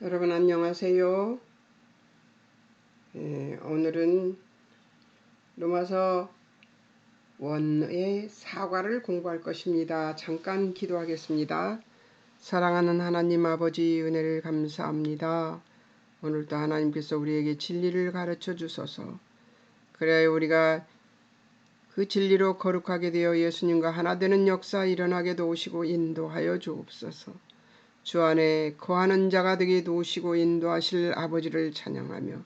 여러분 안녕하세요. 오늘은 로마서 원의 사과를 공부할 것입니다. 잠깐 기도하겠습니다. 사랑하는 하나님 아버지, 은혜를 감사합니다. 오늘도 하나님께서 우리에게 진리를 가르쳐 주소서. 그래야 우리가 그 진리로 거룩하게 되어 예수님과 하나 되는 역사 일어나게 도우시고 인도하여 주옵소서. 주 안에 거하는 자가 되게 도우시고 인도하실 아버지를 찬양하며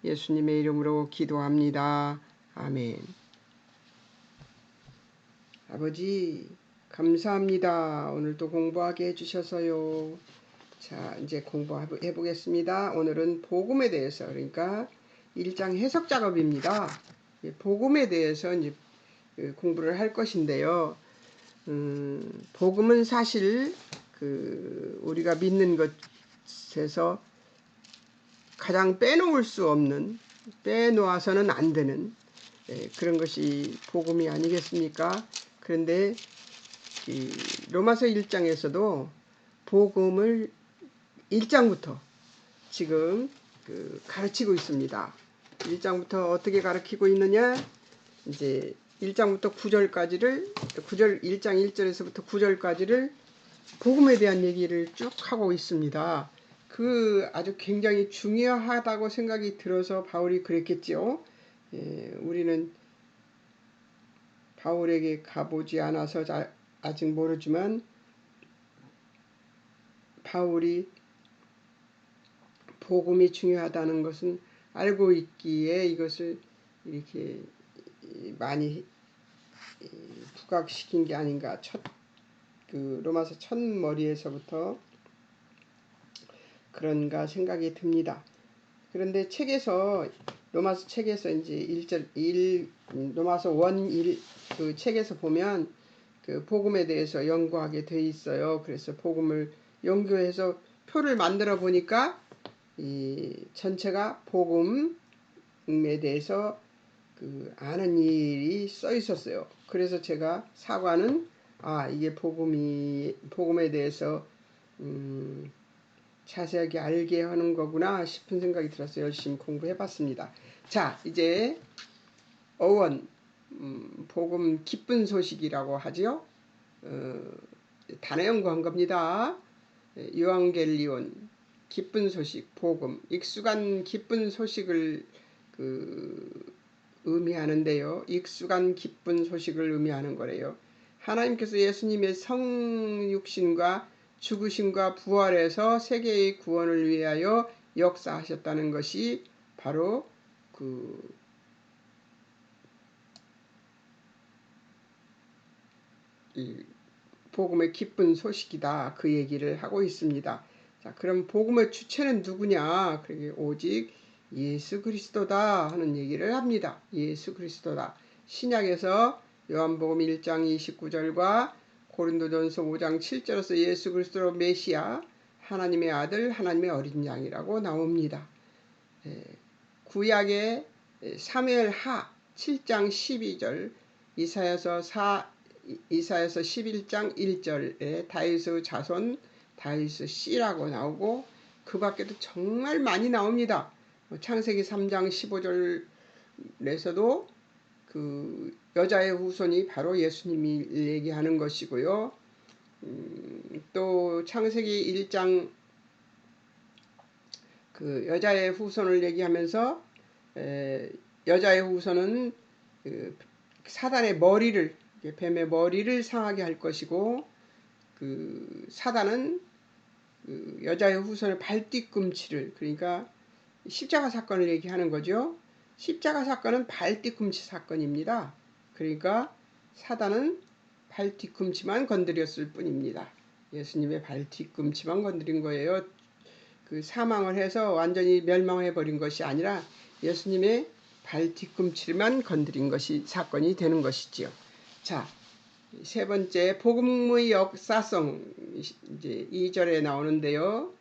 예수님의 이름으로 기도합니다. 아멘. 아버지 감사합니다. 오늘도 공부하게 해주셔서요. 자, 이제 공부해 보겠습니다. 오늘은 복음에 대해서, 그러니까 1장 해석 작업입니다. 복음에 대해서 이제 공부를 할 것인데요. 복음은 사실 우리가 믿는 것에서 가장 빼놓을 수 없는, 빼놓아서는 안 되는 그런 것이 복음이 아니겠습니까? 그런데 이 로마서 1장에서도 복음을 1장부터 지금 가르치고 있습니다. 1장부터 어떻게 가르치고 있느냐? 이제 1장부터 9절까지를 1장 1절에서부터 9절까지를 복음에 대한 얘기를 쭉 하고 있습니다. 아주 굉장히 중요하다고 생각이 들어서 바울이 그랬겠지요. 우리는 바울에게 가보지 않아서 아직 모르지만 바울이 복음이 중요하다는 것은 알고 있기에 이것을 이렇게 많이 부각시킨 게 아닌가. 로마서 첫 머리에서부터 그런가 생각이 듭니다. 그런데 로마서 책에서 이제 로마서 1 그 책에서 보면 그 복음에 대해서 연구하게 돼 있어요. 그래서 복음을 연구해서 표를 만들어 보니까 이 전체가 복음에 대해서 아는 일이 써 있었어요. 그래서 제가 사과는 이게 복음에 대해서 자세하게 알게 하는 거구나 싶은 생각이 들어서 열심히 공부해봤습니다. 자, 이제 어원, 복음 기쁜 소식이라고 하죠. 단어 연구한 겁니다. 요한겔리온, 기쁜 소식, 복음, 익숙한 기쁜 소식을 의미하는데요. 익숙한 기쁜 소식을 의미하는 거래요. 하나님께서 예수님의 성육신과 죽으심과 부활에서 세계의 구원을 위하여 역사하셨다는 것이 바로 이 복음의 기쁜 소식이다. 그 얘기를 하고 있습니다. 자, 그럼 복음의 주체는 누구냐? 그게 오직 예수 그리스도다 하는 얘기를 합니다. 예수 그리스도다. 신약에서 요한복음 1장 29절과 고린도전서 5장 7절에서 예수 그리스도 메시아, 하나님의 아들, 하나님의 어린 양이라고 나옵니다. 구약의 사무엘하 7장 12절, 이사야서 11장 1절에 다윗의 자손 다윗의 씨라고 나오고 그 밖에도 정말 많이 나옵니다. 창세기 3장 15절에서도 그 여자의 후손이 바로 예수님이 얘기하는 것이고요. 또 창세기 1장 그 여자의 후손을 얘기하면서 여자의 후손은 사단의 머리를, 뱀의 머리를 상하게 할 것이고 사단은 여자의 후손의 발뒤꿈치를, 그러니까 십자가 사건을 얘기하는 거죠. 십자가 사건은 발뒤꿈치 사건입니다. 그러니까 사단은 발뒤꿈치만 건드렸을 뿐입니다. 예수님의 발뒤꿈치만 건드린 거예요. 사망을 해서 완전히 멸망해버린 것이 아니라 예수님의 발뒤꿈치만 건드린 것이 사건이 되는 것이지요. 자, 세 번째, 복음의 역사성, 이제 2절에 나오는데요.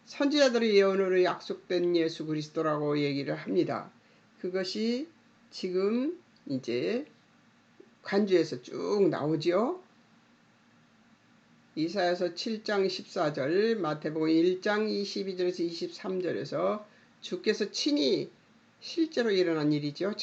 선지자들의 예언으로 약속된 예수 그리스도라고 얘기를 합니다. 그것이 지금 이제 관주에서 쭉 나오지요. 이사야서 7장 14절, 마태복음 1장 22절에서 23절에서 주께서 친히 실제로 일어난 일이죠.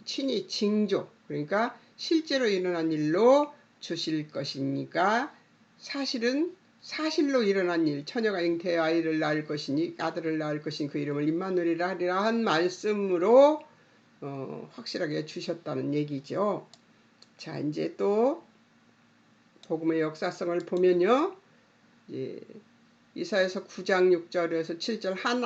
친히 징조, 그러니까 실제로 일어난 일로 주실 것이니까 사실로 일어난 일, 처녀가 잉태의 아이를 낳을 것이니 아들을 낳을 것이니 그 이름을 임마누엘이라 하리라 한 말씀으로 확실하게 주셨다는 얘기죠. 자, 이제 또 복음의 역사성을 보면요. 예, 이사야서 9장 6절에서 7절 한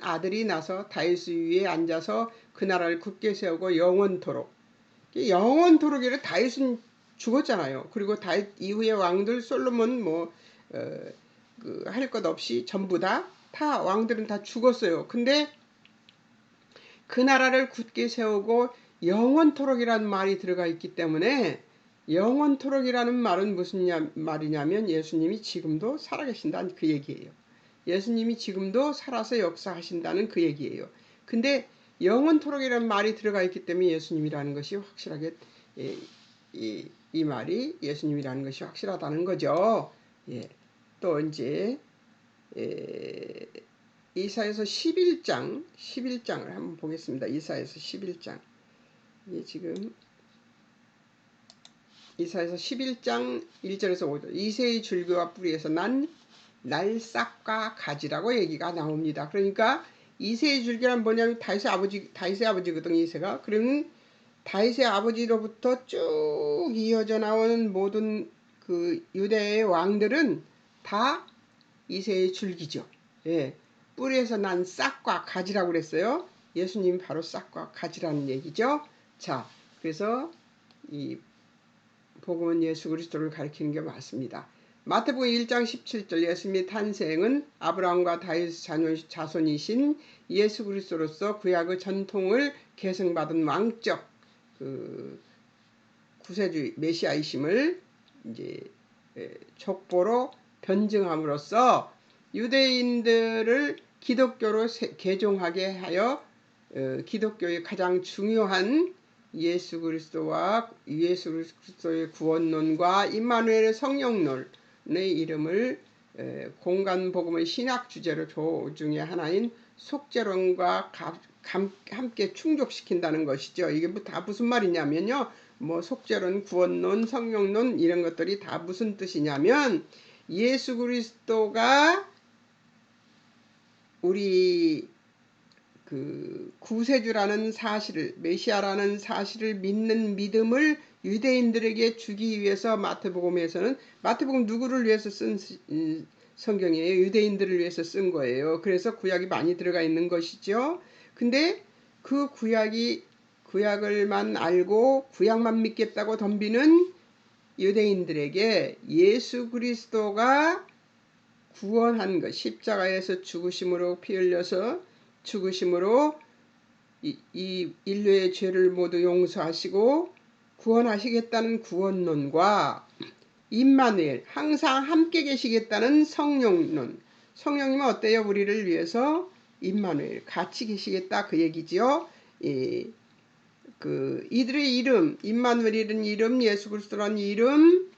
아들이 나서 다윗 위에 앉아서 그 나라를 굳게 세우고 영원토록. 영원토록이래. 다윗은 죽었잖아요. 그리고 다윗 이후의 왕들 솔로몬 할 것 없이 전부 다 왕들은 다 죽었어요. 근데 그 나라를 굳게 세우고 영원토록이라는 말이 들어가 있기 때문에 영원토록이라는 말은 무슨 말이냐면 예수님이 지금도 살아계신다는 그 얘기예요. 예수님이 지금도 살아서 역사하신다는 그 얘기예요. 근데 영원토록이라는 말이 들어가 있기 때문에 예수님이라는 것이 확실하게 이 말이 예수님이라는 것이 확실하다는 거죠. 예. 또 이제 이사야서 11장을 한번 보겠습니다. 이사야서 11장. 지금 이사야서 11장 1절에서 5절. 이새의 줄기와 뿌리에서 난 날싹과 가지라고 얘기가 나옵니다. 그러니까 이새의 줄기란 뭐냐면 다윗의 아버지거든, 이새가. 그러면 다윗의 아버지로부터 쭉 이어져 나오는 모든 그 유대의 왕들은 다 이새의 줄기죠. 예. 뿌리에서 난 싹과 가지라고 그랬어요. 예수님이 바로 싹과 가지라는 얘기죠. 자, 그래서 이 복음은 예수 그리스도를 가리키는 게 맞습니다. 마태복음 1장 17절 예수님의 탄생은 아브라함과 다윗 자손이신 예수 그리스도로서 구약의 전통을 계승받은 왕적 그 구세주의 메시아이심을 이제 족보로 변증함으로써 유대인들을 기독교로 개종하게 하여 기독교의 가장 중요한 예수 그리스도의 구원론과 임마누엘의 성령론의 이름을 공간 복음의 신학 주제로 중에 하나인 속죄론과 함께 충족시킨다는 것이죠. 이게 다 무슨 말이냐면요. 속죄론, 구원론, 성령론 이런 것들이 다 무슨 뜻이냐면 예수 그리스도가 우리 그 구세주라는 사실을, 메시아라는 사실을 믿는 믿음을 유대인들에게 주기 위해서 마태복음 누구를 위해서 쓴 성경이에요? 유대인들을 위해서 쓴 거예요. 그래서 구약이 많이 들어가 있는 것이죠. 근데 그 구약을만 알고 구약만 믿겠다고 덤비는 유대인들에게 예수 그리스도가 구원한 것, 십자가에서 죽으심으로 피 흘려서 죽으심으로 이 인류의 죄를 모두 용서하시고 구원하시겠다는 구원론과 임마누엘, 항상 함께 계시겠다는 성령론. 성령님은 어때요? 우리를 위해서 임마누엘, 같이 계시겠다 그 얘기지요. 이들의 이름, 임마누엘이라는 이름, 예수 그리스도라는 이름,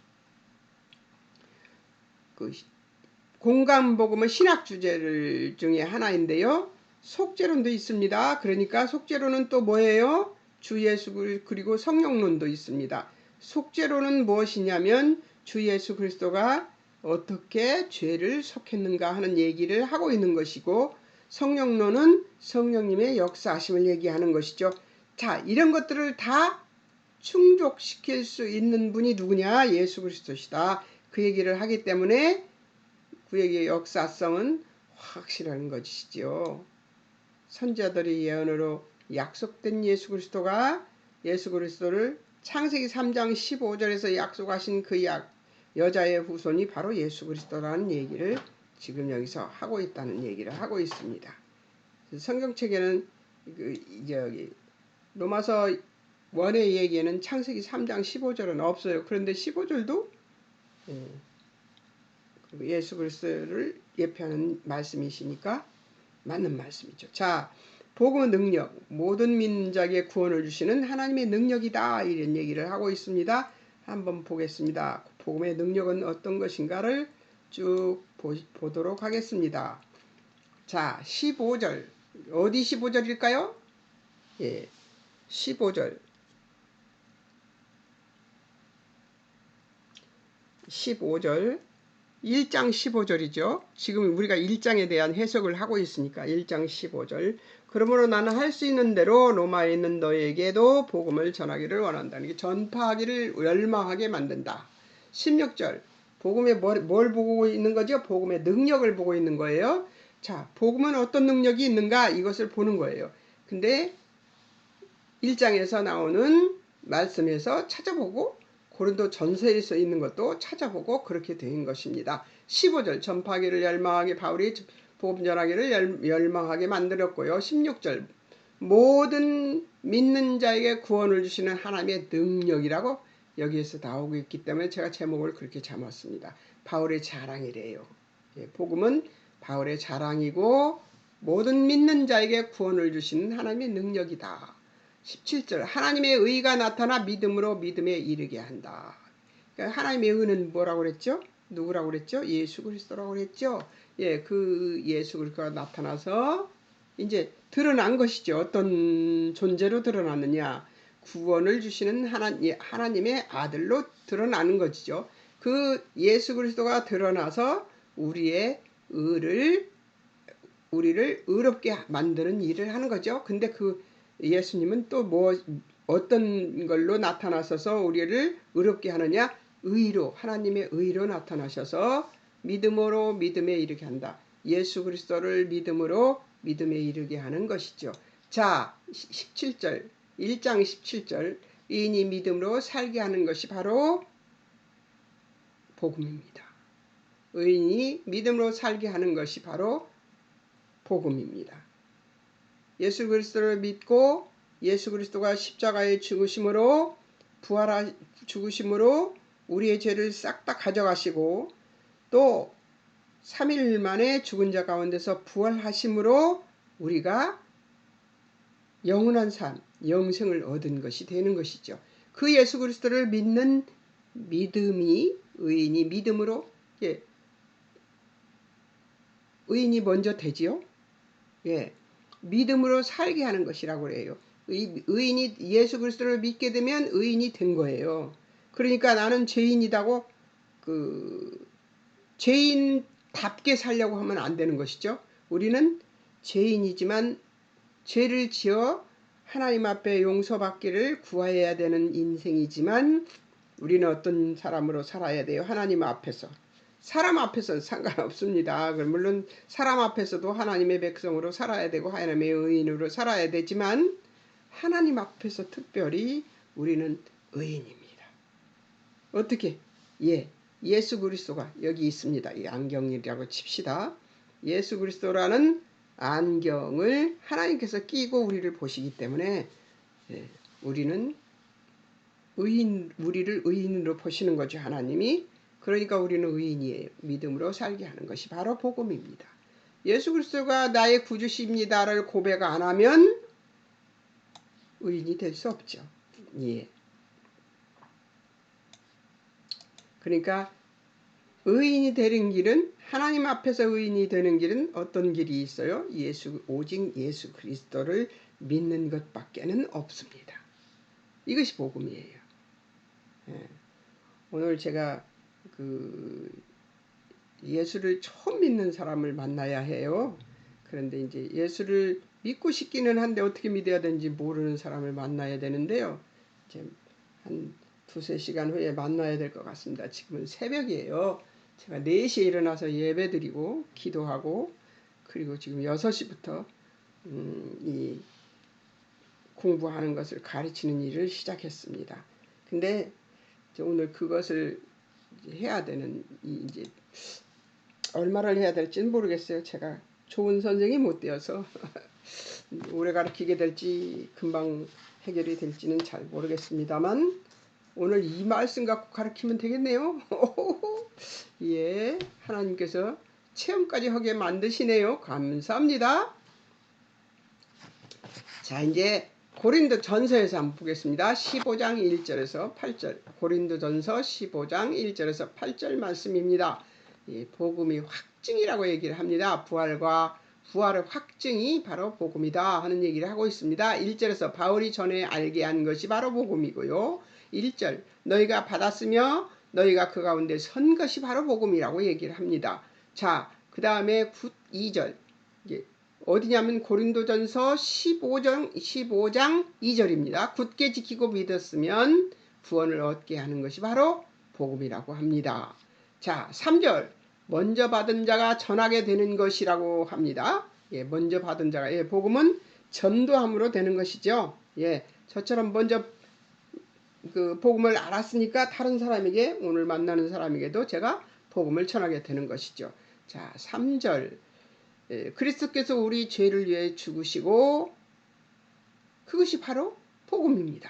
공간복음은 신학 주제를 중에 하나인데요. 속죄론도 있습니다. 그러니까 속죄론은 또 뭐예요? 주 예수 그리고 성령론도 있습니다. 속죄론은 무엇이냐면 주 예수 그리스도가 어떻게 죄를 속했는가 하는 얘기를 하고 있는 것이고, 성령론은 성령님의 역사하심을 얘기하는 것이죠. 자, 이런 것들을 다 충족시킬 수 있는 분이 누구냐? 예수 그리스도시다. 그 얘기를 하기 때문에 구약의 역사성은 확실한 것이지요. 선지자들의 예언으로 약속된 예수 그리스도를 창세기 3장 15절에서 약속하신 그 여자의 후손이 바로 예수 그리스도라는 얘기를 지금 여기서 하고 있다는 얘기를 하고 있습니다. 성경책에는 로마서 1의 얘기에는 창세기 3장 15절은 없어요. 그런데 15절도 예수 그리스도를 예표하는 말씀이시니까 맞는 말씀이죠. 자, 복음의 능력, 모든 민족에게 구원을 주시는 하나님의 능력이다 이런 얘기를 하고 있습니다. 한번 보겠습니다. 복음의 능력은 어떤 것인가를 쭉 보도록 하겠습니다. 자, 15절. 어디 15절일까요? 예, 15절. 15절. 1장 15절이죠. 지금 우리가 1장에 대한 해석을 하고 있으니까 1장 15절. 그러므로 나는 할 수 있는 대로 로마에 있는 너에게도 복음을 전하기를 원한다. 이게 전파하기를 열망하게 만든다. 16절. 복음에 뭘 보고 있는 거죠? 복음의 능력을 보고 있는 거예요. 자, 복음은 어떤 능력이 있는가? 이것을 보는 거예요. 근데 1장에서 나오는 말씀에서 찾아보고 고린도 전서에서 있는 것도 찾아보고 그렇게 된 것입니다. 15절 전파하기를 열망하게 바울이 복음 전하기를 열망하게 만들었고요. 16절 모든 믿는 자에게 구원을 주시는 하나님의 능력이라고 여기에서 나오고 있기 때문에 제가 제목을 그렇게 잡았습니다. 바울의 자랑이래요. 복음은 바울의 자랑이고 모든 믿는 자에게 구원을 주시는 하나님의 능력이다. 17절 하나님의 의가 나타나 믿음으로 믿음에 이르게 한다. 그러니까 하나님의 의는 뭐라고 그랬죠? 누구라고 그랬죠? 예수 그리스도라고 그랬죠? 예, 그 예수 그리스도가 나타나서 이제 드러난 것이죠. 어떤 존재로 드러났느냐? 구원을 주시는 하나님의 아들로 드러나는 것이죠. 그 예수 그리스도가 드러나서 우리를 의롭게 만드는 일을 하는 거죠. 근데 그 예수님은 또 어떤 걸로 나타나셔서 우리를 의롭게 하느냐? 의로, 하나님의 의로 나타나셔서 믿음으로 믿음에 이르게 한다. 예수 그리스도를 믿음으로 믿음에 이르게 하는 것이죠. 자, 17절, 1장 17절, 의인이 믿음으로 살게 하는 것이 바로 복음입니다. 의인이 믿음으로 살게 하는 것이 바로 복음입니다. 예수 그리스도를 믿고 예수 그리스도가 십자가에 죽으심으로 죽으심으로 우리의 죄를 싹 다 가져가시고 또 3일 만에 죽은 자 가운데서 부활하심으로 우리가 영원한 삶, 영생을 얻은 것이 되는 것이죠. 그 예수 그리스도를 믿는 믿음이 의인이 믿음으로 의인이 먼저 되지요. 예. 믿음으로 살게 하는 것이라고 그래요. 의인이 예수 그리스도를 믿게 되면 의인이 된 거예요. 그러니까 나는 죄인이다고 죄인답게 살려고 하면 안 되는 것이죠. 우리는 죄인이지만 죄를 지어 하나님 앞에 용서받기를 구해야 되는 인생이지만 우리는 어떤 사람으로 살아야 돼요? 하나님 앞에서. 사람 앞에서는 상관없습니다. 물론 사람 앞에서도 하나님의 백성으로 살아야 되고 하나님의 의인으로 살아야 되지만 하나님 앞에서 특별히 우리는 의인입니다. 어떻게? 예수 그리스도가 여기 있습니다. 이 안경이라고 칩시다. 예수 그리스도라는 안경을 하나님께서 끼고 우리를 보시기 때문에 우리를 의인으로 보시는 거죠. 하나님이. 그러니까 우리는 의인이에요. 믿음으로 살게 하는 것이 바로 복음입니다. 예수 그리스도가 나의 구주십니다를 고백 안 하면 의인이 될 수 없죠. 예. 그러니까 의인이 되는 길은 하나님 앞에서 의인이 되는 길은 어떤 길이 있어요? 오직 예수 그리스도를 믿는 것밖에는 없습니다. 이것이 복음이에요. 예. 오늘 제가 예수를 처음 믿는 사람을 만나야 해요. 그런데 이제 예수를 믿고 싶기는 한데 어떻게 믿어야 되는지 모르는 사람을 만나야 되는데요. 이제 한 2-3시간 후에 만나야 될 것 같습니다. 지금은 새벽이에요. 제가 4시에 일어나서 예배드리고 기도하고 그리고 지금 6시부터 이 공부하는 것을 가르치는 일을 시작했습니다. 근데 오늘 그것을 해야 되는 이제 얼마를 해야 될지는 모르겠어요. 제가 좋은 선생이 못 되어서 오래 가르치게 될지 금방 해결이 될지는 잘 모르겠습니다만 오늘 이 말씀 갖고 가르치면 되겠네요. 예, 하나님께서 체험까지 하게 만드시네요. 감사합니다. 자, 이제 고린도전서에서 한번 보겠습니다. 15장 1절에서 8절. 고린도전서 15장 1절에서 8절 말씀입니다. 복음이 확증이라고 얘기를 합니다. 부활의 확증이 바로 복음이다 하는 얘기를 하고 있습니다. 1절에서 바울이 전에 알게 한 것이 바로 복음이고요. 1절 너희가 받았으며 너희가 그 가운데 선 것이 바로 복음이라고 얘기를 합니다. 자, 그 다음에 2절 어디냐면 고린도전서 15장 2절입니다. 굳게 지키고 믿었으면 구원을 얻게 하는 것이 바로 복음이라고 합니다. 자, 3절 먼저 받은 자가 전하게 되는 것이라고 합니다. 먼저 받은 자가 복음은 전도함으로 되는 것이죠. 저처럼 먼저 그 복음을 알았으니까 다른 사람에게 오늘 만나는 사람에게도 제가 복음을 전하게 되는 것이죠. 자, 3절 그리스도께서 우리 죄를 위해 죽으시고 그것이 바로 복음입니다.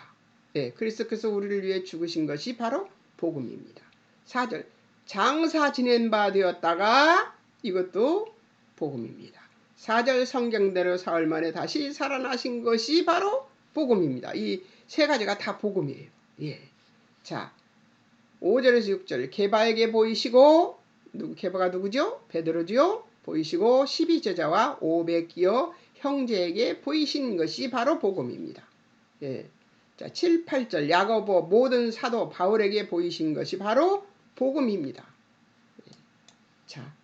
그리스도께서 우리를 위해 죽으신 것이 바로 복음입니다. 4절 장사 지낸 바 되었다가 이것도 복음입니다. 4절 성경대로 사흘 만에 다시 살아나신 것이 바로 복음입니다. 이 세 가지가 다 복음이에요. 자, 5절에서 6절 게바에게 보이시고 게바가 누구죠? 베드로죠? 보이시고 12제자와 500기어 형제에게 보이신 것이 바로 복음입니다. 자, 7, 8절 야고보 모든 사도 바울에게 보이신 것이 바로 복음입니다. 자,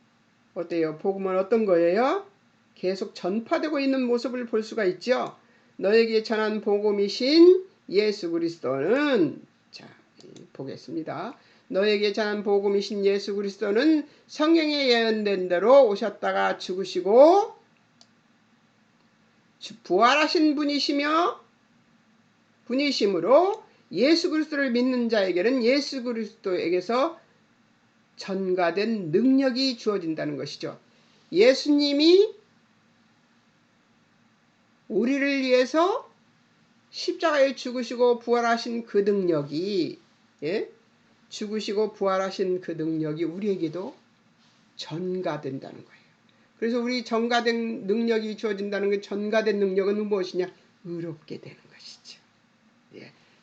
어때요? 복음은 어떤 거예요? 계속 전파되고 있는 모습을 볼 수가 있죠. 너에게 전한 복음이신 예수 그리스도는 자, 보겠습니다. 너에게 전한 복음이신 예수 그리스도는 성경에 예언된 대로 오셨다가 죽으시고 부활하신 분이심으로 예수 그리스도를 믿는 자에게는 예수 그리스도에게서 전가된 능력이 주어진다는 것이죠. 예수님이 우리를 위해서 십자가에 죽으시고 부활하신 그 능력이 죽으시고 부활하신 그 능력이 우리에게도 전가된다는 거예요. 그래서 우리 전가된 능력이 주어진다는 게 전가된 능력은 무엇이냐? 의롭게 되는 것이죠.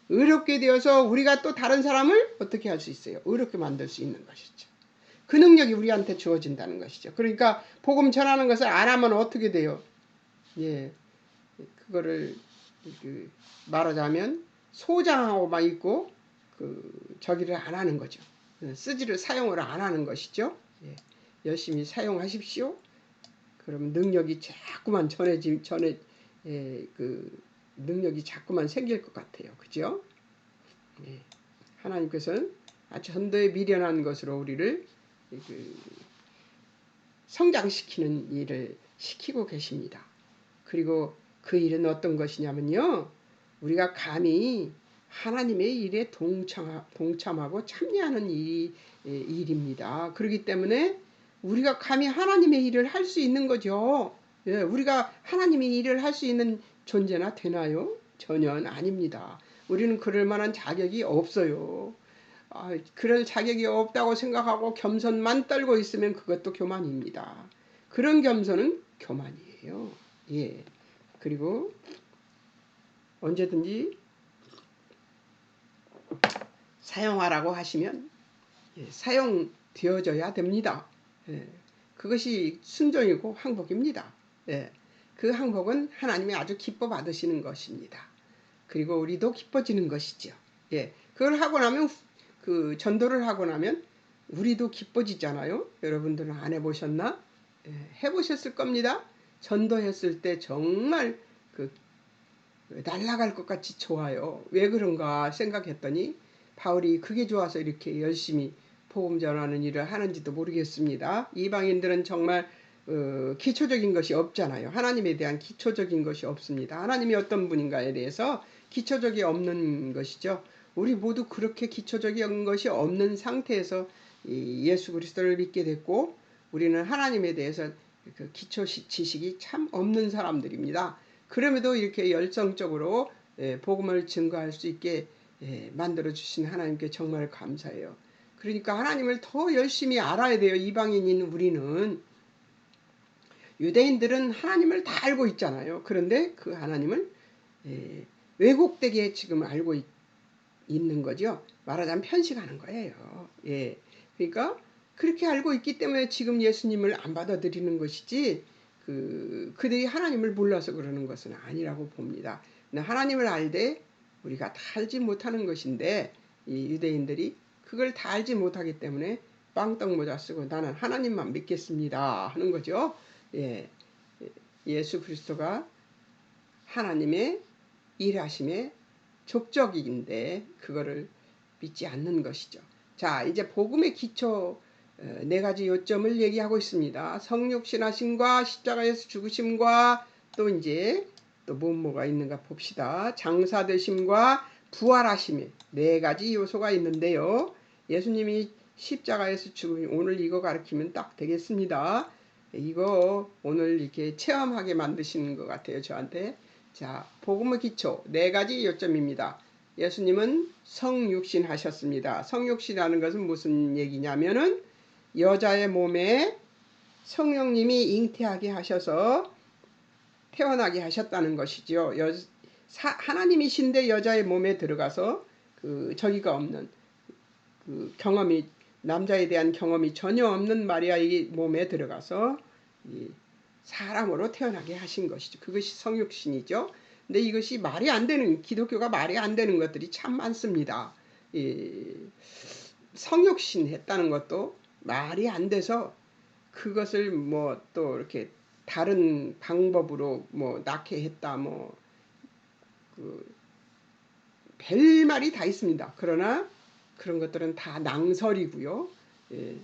의롭게 되어서 우리가 또 다른 사람을 어떻게 할 수 있어요? 의롭게 만들 수 있는 것이죠. 그 능력이 우리한테 주어진다는 것이죠. 그러니까 복음 전하는 것을 안 하면 어떻게 돼요? 그거를 말하자면 소장하고만 있고 저기를 안 하는 거죠. 쓰지를 사용을 안 하는 것이죠. 열심히 사용하십시오. 그럼 능력이 자꾸만 능력이 자꾸만 생길 것 같아요. 그죠? 하나님께서는 아주 전도에 미련한 것으로 우리를 성장시키는 일을 시키고 계십니다. 그리고 그 일은 어떤 것이냐면요. 우리가 감히 하나님의 일에 동참하고 참여하는 일입니다. 그렇기 때문에 우리가 감히 하나님의 일을 할 수 있는 거죠. 우리가 하나님의 일을 할 수 있는 존재나 되나요? 전혀 아닙니다. 우리는 그럴 만한 자격이 없어요. 그럴 자격이 없다고 생각하고 겸손만 떨고 있으면 그것도 교만입니다. 그런 겸손은 교만이에요. 그리고 언제든지 사용하라고 하시면 사용되어져야 됩니다. 그것이 순종이고 항복입니다. 그 항복은 하나님이 아주 기뻐 받으시는 것입니다. 그리고 우리도 기뻐지는 것이죠. 그걸 하고 나면 그 전도를 하고 나면 우리도 기뻐지잖아요. 여러분들은 안 해보셨나? 해보셨을 겁니다. 전도했을 때 정말 날아갈 것 같이 좋아요. 왜 그런가 생각했더니 바울이 그게 좋아서 이렇게 열심히 복음 전하는 일을 하는지도 모르겠습니다. 이방인들은 정말 기초적인 것이 없잖아요. 하나님에 대한 기초적인 것이 없습니다. 하나님이 어떤 분인가에 대해서 기초적이 없는 것이죠. 우리 모두 그렇게 기초적인 것이 없는 상태에서 예수 그리스도를 믿게 됐고 우리는 하나님에 대해서 그 기초 지식이 참 없는 사람들입니다. 그럼에도 이렇게 열정적으로 복음을 증거할 수 있게 만들어 주신 하나님께 정말 감사해요. 그러니까 하나님을 더 열심히 알아야 돼요. 이방인인 우리는. 유대인들은 하나님을 다 알고 있잖아요. 그런데 그 하나님을 왜곡되게 지금 알고 있는 거죠. 말하자면 편식하는 거예요. 예. 그러니까 그렇게 알고 있기 때문에 지금 예수님을 안 받아들이는 것이지, 그들이 하나님을 몰라서 그러는 것은 아니라고 봅니다. 하나님을 알되 우리가 다 알지 못하는 것인데, 이 유대인들이 그걸 다 알지 못하기 때문에 빵떡 모자 쓰고 나는 하나님만 믿겠습니다 하는 거죠. 예. 예수 그리스도가 하나님의 일하심의 족적인데 그거를 믿지 않는 것이죠. 자, 이제 복음의 기초 네 가지 요점을 얘기하고 있습니다. 성육신하심과 십자가에서 죽으심과 또 이제 또 뭐가 있는가 봅시다. 장사되심과 부활하심의 네 가지 요소가 있는데요. 예수님이 십자가에서 죽으면 오늘 이거 가르치면 딱 되겠습니다. 이거 오늘 이렇게 체험하게 만드시는 것 같아요, 저한테. 자, 복음의 기초 네 가지 요점입니다. 예수님은 성육신 하셨습니다. 성육신이라는 것은 무슨 얘기냐면은 여자의 몸에 성령님이 잉태하게 하셔서 태어나게 하셨다는 것이죠. 하나님이신데 여자의 몸에 들어가서 저기가 없는 경험이, 남자에 대한 경험이 전혀 없는 마리아의 몸에 들어가서 사람으로 태어나게 하신 것이죠. 그것이 성육신이죠. 근데 이것이 말이 안 되는, 기독교가 말이 안 되는 것들이 참 많습니다. 성육신 했다는 것도 말이 안 돼서 그것을 뭐 또 이렇게 다른 방법으로 뭐 낳게 했다, 뭐 별말이 다 있습니다. 그러나 그런 것들은 다 낭설이고요.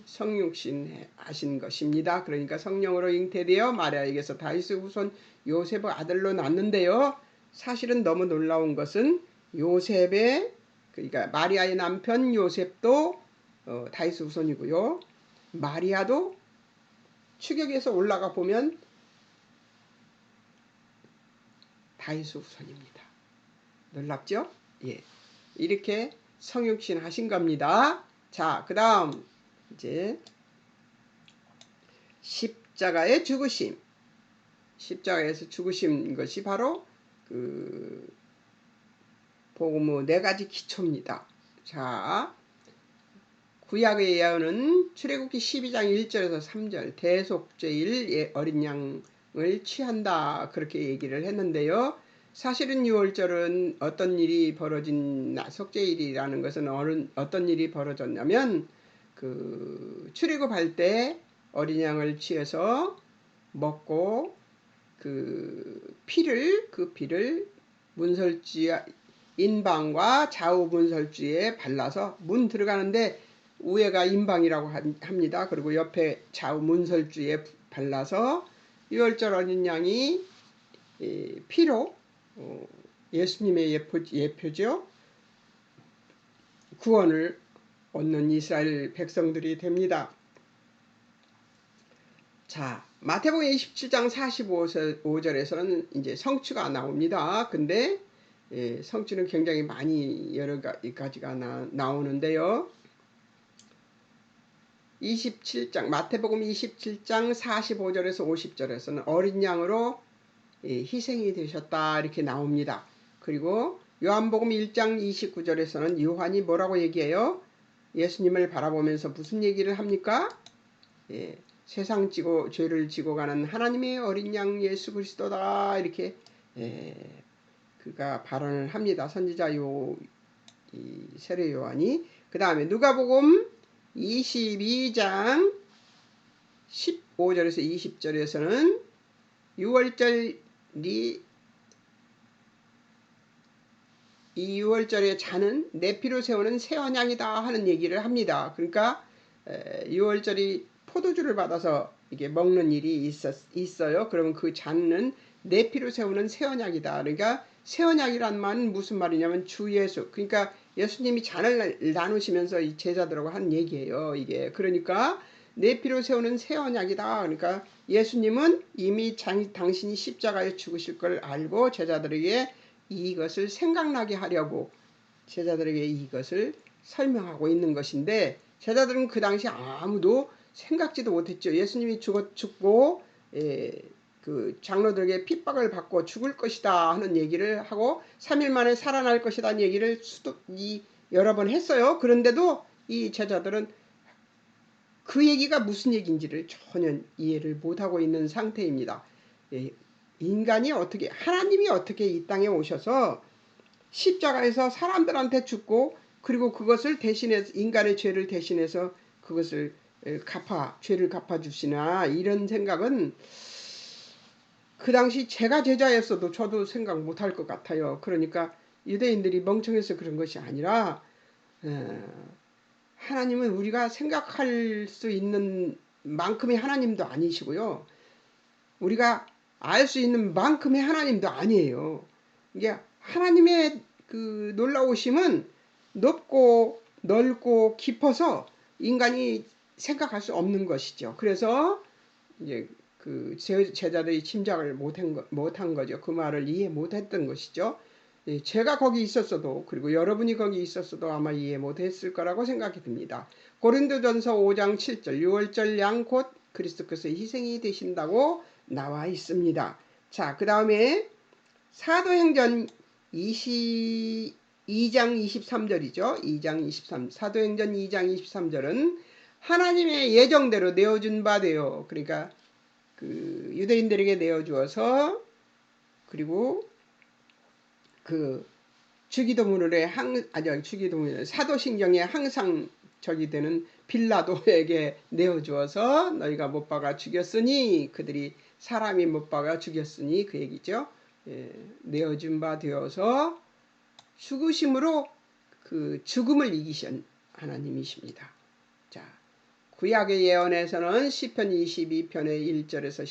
성육신 하신 것입니다. 그러니까 성령으로 잉태되어 마리아에게서 다윗의 후손 요셉의 아들로 낳는데요. 사실은 너무 놀라운 것은 요셉의, 그러니까 마리아의 남편 요셉도 다윗의 후손이고요. 마리아도 추격에서 올라가 보면 다윗의 후손입니다. 놀랍죠? 예. 이렇게 성육신 하신 겁니다. 자, 그 다음 이제 십자가의 죽으심. 십자가에서 죽으신 것이 바로 복음의 네 가지 기초입니다. 자, 구약의 예언은 출애굽기 12장 1절에서 3절 대속죄일 어린 양을 취한다 그렇게 얘기를 했는데요. 사실은 6월절은 어떤 일이 벌어진 속죄일이라는 것은 어떤 일이 벌어졌냐면 출애굽할 때 어린 양을 취해서 먹고 그 피를 문설주 인방과 좌우 문설주에 발라서 문 들어가는데 우회가 인방이라고 합니다. 그리고 옆에 좌우 문설주에 발라서 6월절 어린 양이 피로 예수님의 예표죠. 구원을 얻는 이스라엘 백성들이 됩니다. 자, 마태복음 27장 45절에서는 이제 성취가 나옵니다. 근데 성취는 굉장히 많이 여러 가지가 나오는데요. 27장 마태복음 27장 45절에서 50절에서는 어린 양으로 희생이 되셨다 이렇게 나옵니다. 그리고 요한복음 1장 29절에서는 요한이 뭐라고 얘기해요? 예수님을 바라보면서 무슨 얘기를 합니까? 세상 죄를 지고 가는 하나님의 어린 양 예수 그리스도다 이렇게 그가 발언을 합니다. 선지자 세례 요한이. 그 다음에 누가복음 22장 15절에서 20절에서는 6월절이 이 6월절의 잔은 내 피로 세우는 새 언약이다 하는 얘기를 합니다. 그러니까 6월절이 포도주를 받아서 이게 먹는 일이 있어요. 그러면 그 잔은 내 피로 세우는 새 언약이다. 그러니까 새 언약이란 말은 무슨 말이냐면 주 예수. 그러니까 예수님이 잔을 나누시면서 이 제자들하고 한 얘기예요. 이게 그러니까 내 피로 세우는 새 언약이다. 그러니까 예수님은 이미 당신이 십자가에 죽으실 걸 알고 제자들에게 이것을 생각나게 하려고 제자들에게 이것을 설명하고 있는 것인데 제자들은 그 당시 아무도 생각지도 못했죠. 예수님이 죽고 그 장로들에게 핍박을 받고 죽을 것이다 하는 얘기를 하고 3일 만에 살아날 것이라는 얘기를 여러 번 했어요. 그런데도 이 제자들은 그 얘기가 무슨 얘기인지를 전혀 이해를 못하고 있는 상태입니다. 예, 인간이 어떻게, 하나님이 어떻게 이 땅에 오셔서 십자가에서 사람들한테 죽고 그리고 그것을 대신해서 인간의 죄를 대신해서 그것을 죄를 갚아주시나, 이런 생각은 그 당시 제가 제자였어도 저도 생각 못할 것 같아요. 그러니까 유대인들이 멍청해서 그런 것이 아니라 하나님은 우리가 생각할 수 있는 만큼의 하나님도 아니시고요. 우리가 알 수 있는 만큼의 하나님도 아니에요. 이게 하나님의 그 놀라우심은 높고 넓고 깊어서 인간이 생각할 수 없는 것이죠. 그래서 이제 그 제자들이 짐작을 못한 거죠. 그 말을 이해 못했던 것이죠. 제가 거기 있었어도, 그리고 여러분이 거기 있었어도 아마 이해 못했을 거라고 생각이 듭니다. 고린도전서 5장 7절, 6월절 양 곧 그리스도께서 희생이 되신다고 나와 있습니다. 자, 그 다음에 사도행전 2장 23절이죠. 2장 23, 사도행전 2장 23절은 하나님의 예정대로 내어준 바 되어, 그러니까 그 유대인들에게 내어주어서, 그리고 그 주기도문에 주기도문에 사도신경에 항상 적이 되는 빌라도에게 내어주어서 너희가 못 박아 죽였으니, 그들이 사람이 못 박아 죽였으니 그 얘기죠. 내어준 바 되어서 죽으심으로 그 죽음을 이기신 하나님이십니다. 자, 구약의 예언에서는 시편 22편의 1절에서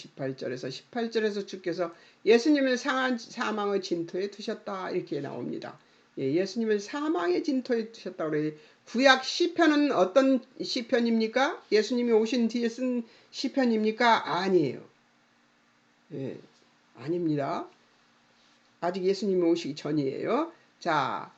18절에서 주께서 예수님을 사망의 진토에 두셨다 이렇게 나옵니다. 예수님을 사망의 진토에 두셨다고 그래요. 구약 시편은 어떤 시편입니까? 예수님이 오신 뒤에 쓴 시편입니까? 아니에요. 아닙니다. 아직 예수님이 오시기 전이에요. 자,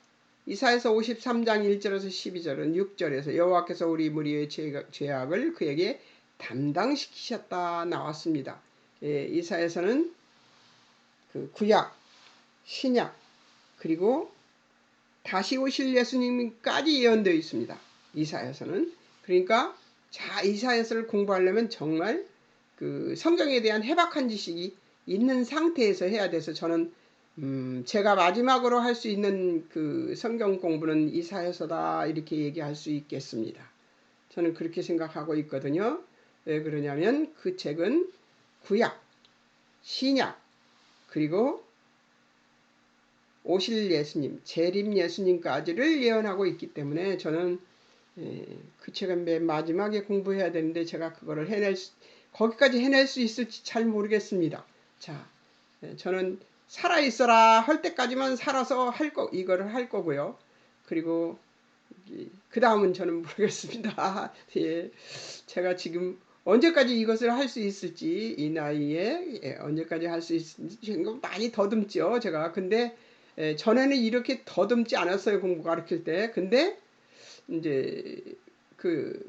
이사야서 53장 1절에서 12절은 6절에서 여호와께서 우리 무리의 죄악을 그에게 담당시키셨다 나왔습니다. 이사야서는 그 구약, 신약, 그리고 다시 오실 예수님까지 예언되어 있습니다. 이사야서는. 그러니까 자, 이사야서를 공부하려면 정말 그 성경에 대한 해박한 지식이 있는 상태에서 해야 돼서, 저는 제가 마지막으로 할 수 있는 그 성경 공부는 이사야서다 이렇게 얘기할 수 있겠습니다. 저는 그렇게 생각하고 있거든요. 왜 그러냐면 그 책은 구약, 신약, 그리고 오실 예수님, 재림 예수님까지를 예언하고 있기 때문에 저는 그 책은 맨 마지막에 공부해야 되는데 제가 그거를 거기까지 해낼 수 있을지 잘 모르겠습니다. 자, 저는 살아있어라 할 때까지만 살아서 이거를 할 거고요. 그리고 그 다음은 저는 모르겠습니다. 예, 제가 지금 언제까지 이것을 할 수 있을지, 이 나이에 언제까지 할 수 있을지 많이 더듬죠, 제가. 근데 전에는 이렇게 더듬지 않았어요, 공부 가르칠 때. 근데 이제 그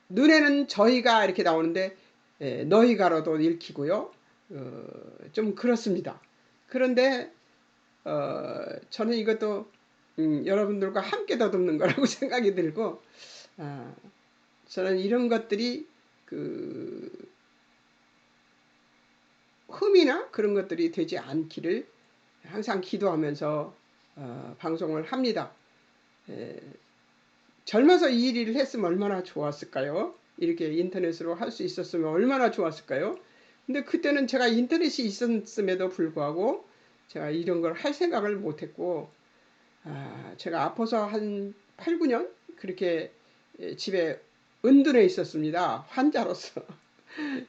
눈에는 저희가 이렇게 나오는데 너희가로도 읽히고요. 좀 그렇습니다. 그런데 저는 이것도 여러분들과 함께 더듬는 거라고 생각이 들고, 저는 이런 것들이 그 흠이나 그런 것들이 되지 않기를 항상 기도하면서 방송을 합니다. 젊어서 이 일을 했으면 얼마나 좋았을까요? 이렇게 인터넷으로 할 수 있었으면 얼마나 좋았을까요? 근데 그때는 제가 인터넷이 있었음에도 불구하고 제가 이런 걸 할 생각을 못했고, 제가 아파서 한 8, 9년 그렇게 집에 은둔해 있었습니다. 환자로서.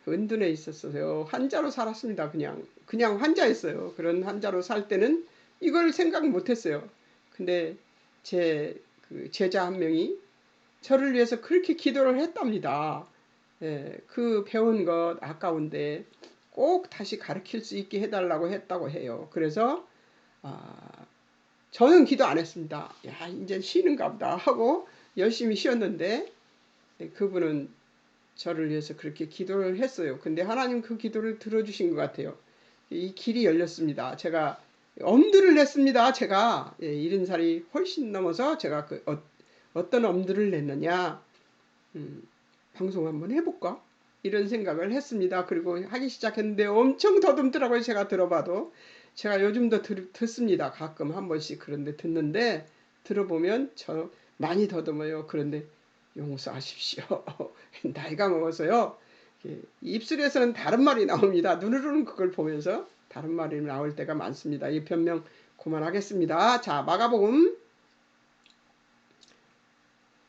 은둔해 있었어요. 환자로 살았습니다. 그냥 환자였어요. 그런 환자로 살 때는 이걸 생각 못했어요. 근데 그 제자 한 명이 저를 위해서 그렇게 기도를 했답니다. 그 배운 것 아까운데 꼭 다시 가르칠 수 있게 해달라고 했다고 해요. 그래서 저는 기도 안 했습니다. 이제 쉬는가 보다 하고 열심히 쉬었는데, 그분은 저를 위해서 그렇게 기도를 했어요. 근데 하나님 그 기도를 들어주신 것 같아요. 이 길이 열렸습니다. 제가 엄두를 냈습니다. 제가 70살이 훨씬 넘어서 제가 어떤 엄두를 냈느냐. 방송 한번 해볼까? 이런 생각을 했습니다. 그리고 하기 시작했는데 엄청 더듬더라고요. 제가 들어봐도. 제가 요즘도 듣습니다. 가끔 한 번씩 그런데 듣는데 들어보면 저 많이 더듬어요. 그런데 용서하십시오. 나이가 먹어서요. 입술에서는 다른 말이 나옵니다. 눈으로는 그걸 보면서 다른 말이 나올 때가 많습니다. 이 변명 그만하겠습니다. 자, 마태복음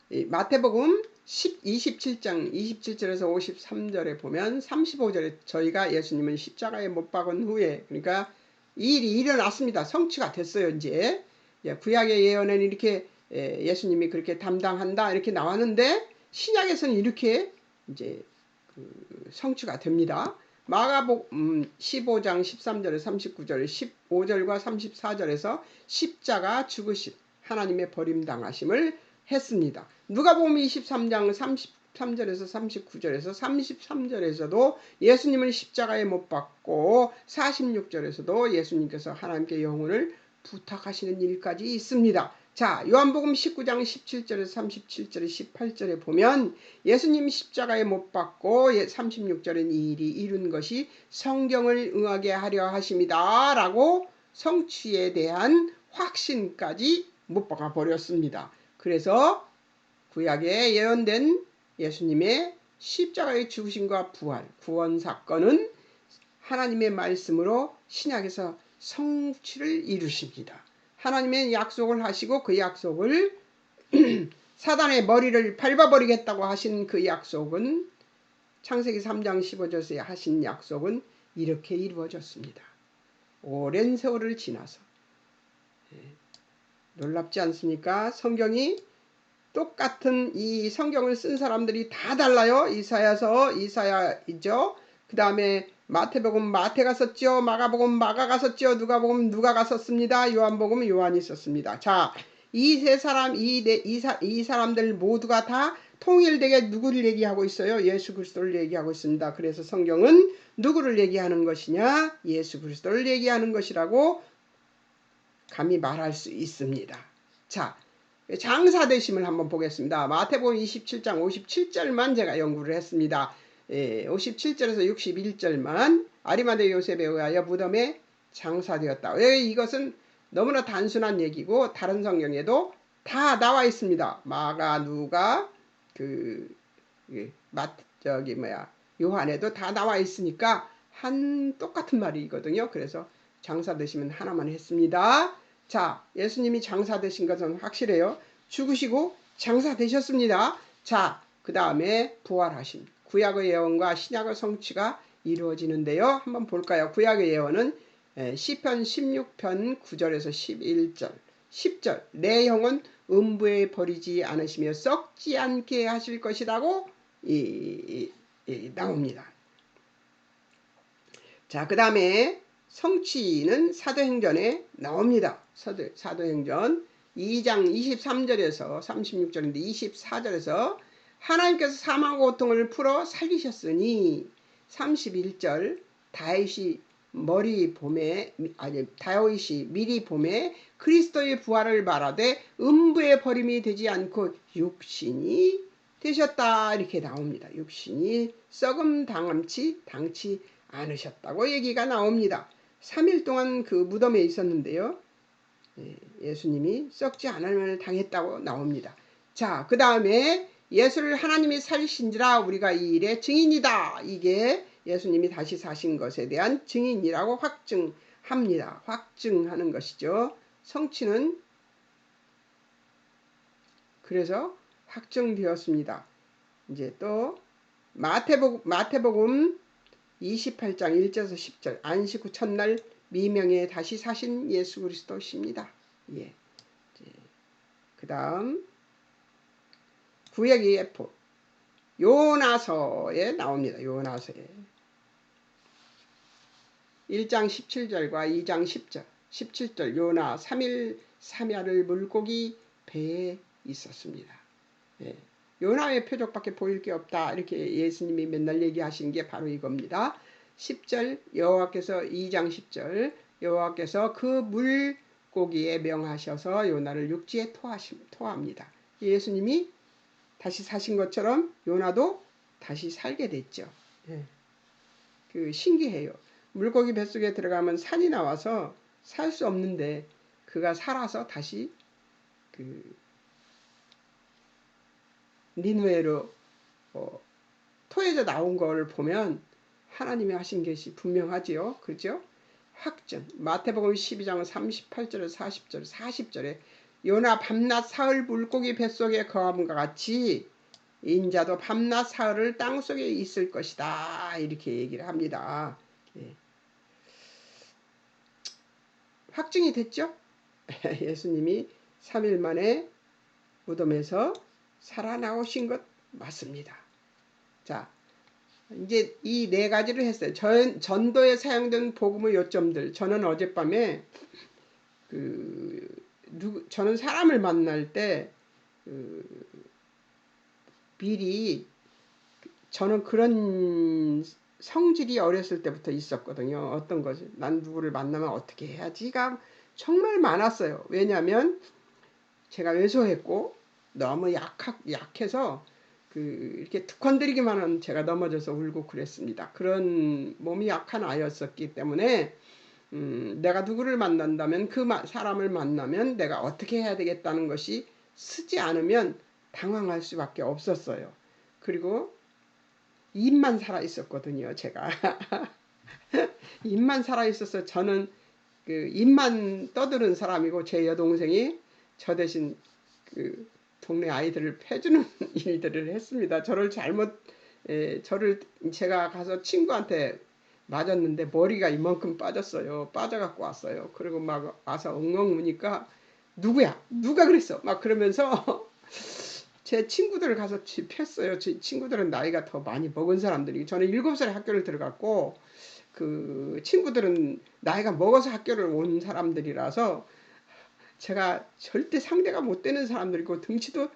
27장 27절에서 53절에 보면 35절에 저희가 예수님은 십자가에 못 박은 후에, 그러니까 이 일이 일어났습니다. 성취가 됐어요. 이제 구약의 예언에는 이렇게 예수님이 그렇게 담당한다 이렇게 나왔는데 신약에서는 이렇게 이제 성취가 됩니다. 마가복음 15장 13절에 39절 15절과 34절에서 십자가 죽으심 하나님의 버림당하심을 했습니다. 누가복음 23장 33절에서 39절에서 33절에서도 예수님을 십자가에 못 박고 46절에서도 예수님께서 하나님께 영혼을 부탁하시는 일까지 있습니다. 자, 요한복음 19장 17절에서 37절에 18절에 보면 예수님 십자가에 못 박고 36절엔 이 일이 이룬 것이 성경을 응하게 하려 하심이다 라고 성취에 대한 확신까지 못 박아 버렸습니다. 그래서 구약에 예언된 예수님의 십자가의 죽으심과 부활, 구원 사건은 하나님의 말씀으로 신약에서 성취를 이루십니다. 하나님의 약속을 하시고 그 약속을 사단의 머리를 밟아버리겠다고 하신 그 약속은 창세기 3장 15절에 하신 약속은 이렇게 이루어졌습니다. 오랜 세월을 지나서. 놀랍지 않습니까? 성경이 똑같은 이 성경을 쓴 사람들이 다 달라요. 이사야이죠. 그 다음에 마태복음 마태가 썼죠. 마가복음 마가가 썼죠. 누가복음 누가가 썼습니다. 요한복음 요한이 썼습니다. 자, 이 세 사람, 이 사람들 모두가 다 통일되게 누구를 얘기하고 있어요? 예수 그리스도를 얘기하고 있습니다. 그래서 성경은 누구를 얘기하는 것이냐? 예수 그리스도를 얘기하는 것이라고 감히 말할 수 있습니다. 자, 장사되심을 한번 보겠습니다. 마태복음 27장 57절만 제가 연구를 했습니다. 57절에서 61절만 아리마대 요셉에 의하여 무덤에 장사되었다. 이것은 너무나 단순한 얘기고 다른 성경에도 다 나와 있습니다. 마가, 누가, 요한에도 다 나와 있으니까 똑같은 말이거든요. 그래서 장사되시면 하나만 했습니다. 자, 예수님이 장사되신 것은 확실해요. 죽으시고 장사되셨습니다. 자, 그 다음에 부활하심. 구약의 예언과 신약의 성취가 이루어지는데요. 한번 볼까요? 구약의 예언은 시편 16편 9절에서 11절 10절 내 영혼 음부에 버리지 않으시며 썩지 않게 하실 것이라고 나옵니다. 자, 그 다음에 성취는 사도행전에 나옵니다. 사도행전 2장 23절에서 36절인데 24절에서 하나님께서 사망 고통을 풀어 살리셨으니 31절 다윗이 미리 봄에 그리스도의 부활을 말하되 음부의 버림이 되지 않고 육신이 되셨다 이렇게 나옵니다. 육신이 썩음 당치 않으셨다고 얘기가 나옵니다. 3일 동안 그 무덤에 있었는데요. 예수님이 썩지 않음을 당했다고 나옵니다. 자, 그 다음에 예수를 하나님이 살리신지라 우리가 이 일의 증인이다. 이게 예수님이 다시 사신 것에 대한 증인이라고 확증합니다. 확증하는 것이죠. 성취는 그래서 확정되었습니다. 이제 또 마태복음 28장 1절에서 10절 안식 후 첫날 미명에 다시 사신 예수 그리스도십니다. 예. 그 다음 구약의 예포 요나서에 나옵니다. 요나서에 1장 17절과 2장 10절 17절 요나 3일 3야를 물고기 배에 있었습니다. 예. 요나의 표적밖에 보일 게 없다. 이렇게 예수님이 맨날 얘기하시는 게 바로 이겁니다. 10절 여호와께서 2장 10절 여호와께서 그 물고기에 명하셔서 요나를 육지에 토합니다. 예수님이 다시 사신 것처럼 요나도 다시 살게 됐죠. 예. 그 신기해요. 물고기 뱃속에 들어가면 산이 나와서 살 수 없는데 그가 살아서 다시 그 니느웨로 토해져 나온 걸 보면 하나님이 하신 것이 분명하지요. 그죠? 확증. 마태복음 12장 38절에 40절, 40절에 요나 밤낮 사흘 물고기 뱃속에 거함과 같이 인자도 밤낮 사흘을 땅속에 있을 것이다. 이렇게 얘기를 합니다. 예. 확증이 됐죠? 예수님이 3일 만에 무덤에서 살아나오신 것 맞습니다. 자, 이제 이 네 가지를 했어요. 전도에 사용된 복음의 요점들. 저는 어젯밤에 저는 사람을 만날 때 미리 저는 그런 성질이 어렸을 때부터 있었거든요. 어떤 거지? 난 누구를 만나면 어떻게 해야지가 정말 많았어요. 왜냐하면 제가 왜소했고 너무 약해서 이렇게 툭 건드리기만 하면 제가 넘어져서 울고 그랬습니다. 그런 몸이 약한 아이였었기 때문에 내가 누구를 만난다면 그 사람을 만나면 내가 어떻게 해야 되겠다는 것이 쓰지 않으면 당황할 수밖에 없었어요. 그리고 입만 살아 있었거든요. 제가 입만 살아 있어서 저는 입만 떠드는 사람이고 제 여동생이 저 대신 동네 아이들을 패주는 일들을 했습니다. 저를 제가 가서 친구한테 맞았는데 머리가 이만큼 빠졌어요. 빠져갖고 왔어요. 그리고 막 와서 엉엉 우니까 누구야? 누가 그랬어? 막 그러면서 제 친구들을 가서 핍했어요. 제 친구들은 나이가 더 많이 먹은 사람들이. 저는 7살에 학교를 들어갔고 그 친구들은 나이가 먹어서 학교를 온 사람들이라서 제가 절대 상대가 못 되는 사람들이고 등치도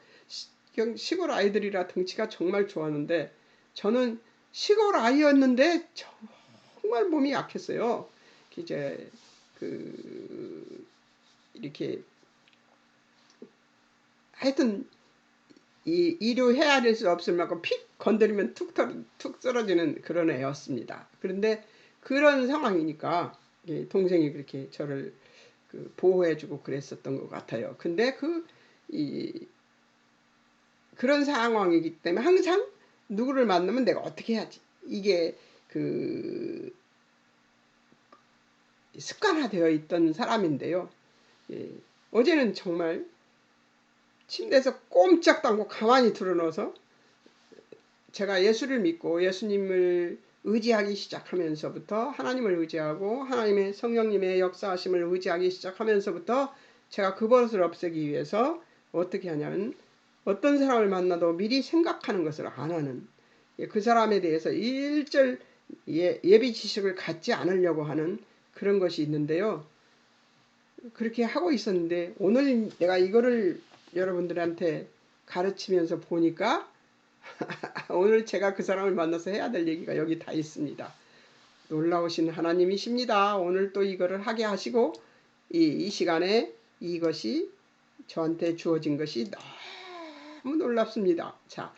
시골 아이들이라 등치가 정말 좋았는데 저는 시골 아이였는데 정말 몸이 약했어요. 이제 이렇게 하여튼 이루 헤아릴 수 없을 만큼 픽 건드리면 툭 떨어지는 그런 애였습니다. 그런데 그런 상황이니까 동생이 그렇게 저를 보호해주고 그랬었던 것 같아요. 근데 그런 상황이기 때문에 항상 누구를 만나면 내가 어떻게 해야지 이게 습관화되어 있던 사람인데요. 어제는 정말 침대에서 꼼짝도 않고 가만히 드러누워서 제가 예수를 믿고 예수님을 의지하기 시작하면서부터 하나님을 의지하고 하나님의 성령님의 역사하심을 의지하기 시작하면서부터 제가 그 버릇을 없애기 위해서 어떻게 하냐면 어떤 사람을 만나도 미리 생각하는 것을 안 하는 그 사람에 대해서 일절 예비 지식을 갖지 않으려고 하는 그런 것이 있는데요. 그렇게 하고 있었는데 오늘 내가 이거를 여러분들한테 가르치면서 보니까 오늘 제가 그 사람을 만나서 해야 될 얘기가 여기 다 있습니다. 놀라우신 하나님이십니다. 오늘 또 이거를 하게 하시고 이 시간에 이것이 저한테 주어진 것이 너무 놀랍습니다. 자,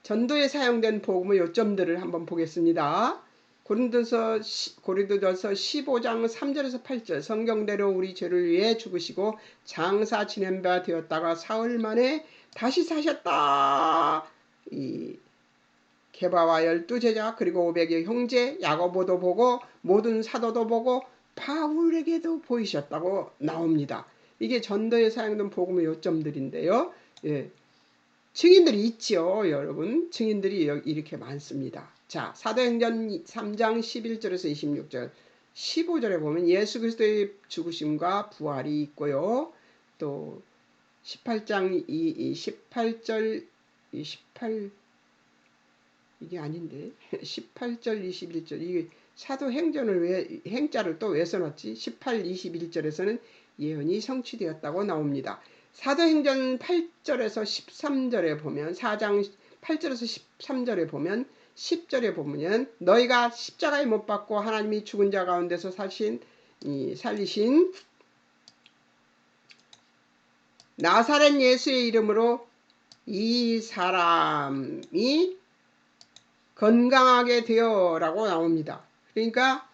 전도에 사용된 복음의 요점들을 한번 보겠습니다. 고린도서 15장 3절에서 8절 성경대로 우리 죄를 위해 죽으시고 장사 지낸 바 되었다가 사흘 만에 다시 사셨다. 이 게바와 12제자 그리고 500의 형제 야고보도 보고 모든 사도도 보고 바울에게도 보이셨다고 나옵니다. 이게 전도에 사용된 복음의 요점들인데요. 예. 증인들이 있지요, 여러분. 증인들이 이렇게 많습니다. 자, 사도행전 3장 11절에서 26절, 15절에 보면 예수 그리스도의 죽으심과 부활이 있고요. 또 18장 18절 18 이게 아닌데 18절 21절 이게 사도행전을 왜 행자를 또 왜 써놨지? 18, 21절에서는 예언이 성취되었다고 나옵니다. 사도행전 8절에서 13절에 보면 4장 8절에서 13절에 보면 10절에 보면 너희가 십자가에 못 박고 하나님이 죽은 자 가운데서 살리신 나사렛 예수의 이름으로 이 사람이 건강하게 되어라고 나옵니다. 그러니까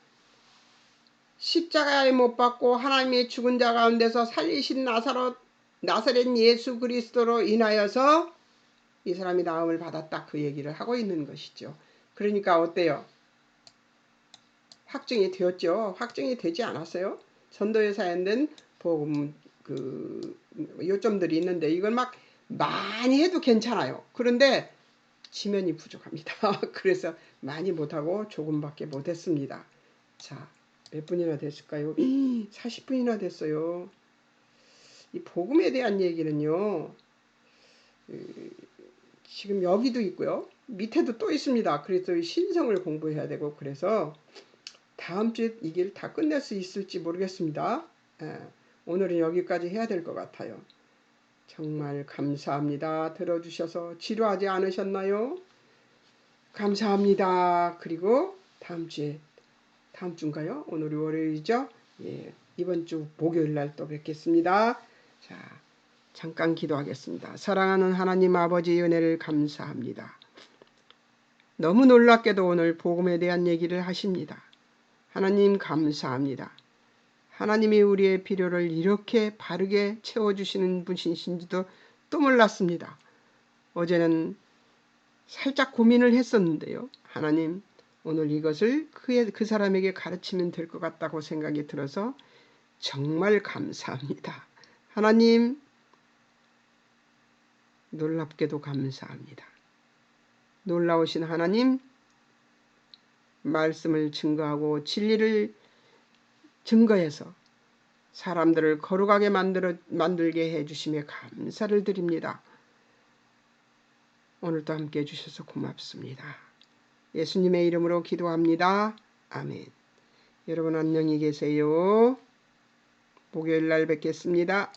십자가에 못 박고 하나님의 죽은 자 가운데서 살리신 나사렛 예수 그리스도로 인하여서 이 사람이 나음을 받았다, 그 얘기를 하고 있는 것이죠. 그러니까 어때요? 확증이 되었죠. 확증이 되지 않았어요? 전도의 사연된 복음 요점들이 있는데 이걸 막 많이 해도 괜찮아요. 그런데 지면이 부족합니다. 그래서 많이 못하고 조금밖에 못했습니다. 자, 몇 분이나 됐을까요? 40분이나 됐어요. 이 복음에 대한 얘기는요, 지금 여기도 있고요, 밑에도 또 있습니다. 그래서 신성을 공부해야 되고, 그래서 다음 주에 이길 다 끝낼 수 있을지 모르겠습니다. 오늘은 여기까지 해야 될 것 같아요. 정말 감사합니다. 들어주셔서 지루하지 않으셨나요? 감사합니다. 그리고 다음 주인가요? 오늘이 월요일이죠? 예, 이번 주 목요일 날 또 뵙겠습니다. 자, 잠깐 기도하겠습니다. 사랑하는 하나님 아버지 은혜를 감사합니다. 너무 놀랍게도 오늘 복음에 대한 얘기를 하십니다. 하나님 감사합니다. 하나님이 우리의 필요를 이렇게 바르게 채워주시는 분이신지도 또 몰랐습니다. 어제는 살짝 고민을 했었는데요. 하나님, 오늘 이것을 그 사람에게 가르치면 될 것 같다고 생각이 들어서 정말 감사합니다. 하나님, 놀랍게도 감사합니다. 놀라우신 하나님, 말씀을 증거하고 진리를 증거해서 사람들을 거룩하게 만들게 해주심에 감사를 드립니다. 오늘도 함께 해주셔서 고맙습니다. 예수님의 이름으로 기도합니다. 아멘. 여러분 안녕히 계세요. 목요일 날 뵙겠습니다.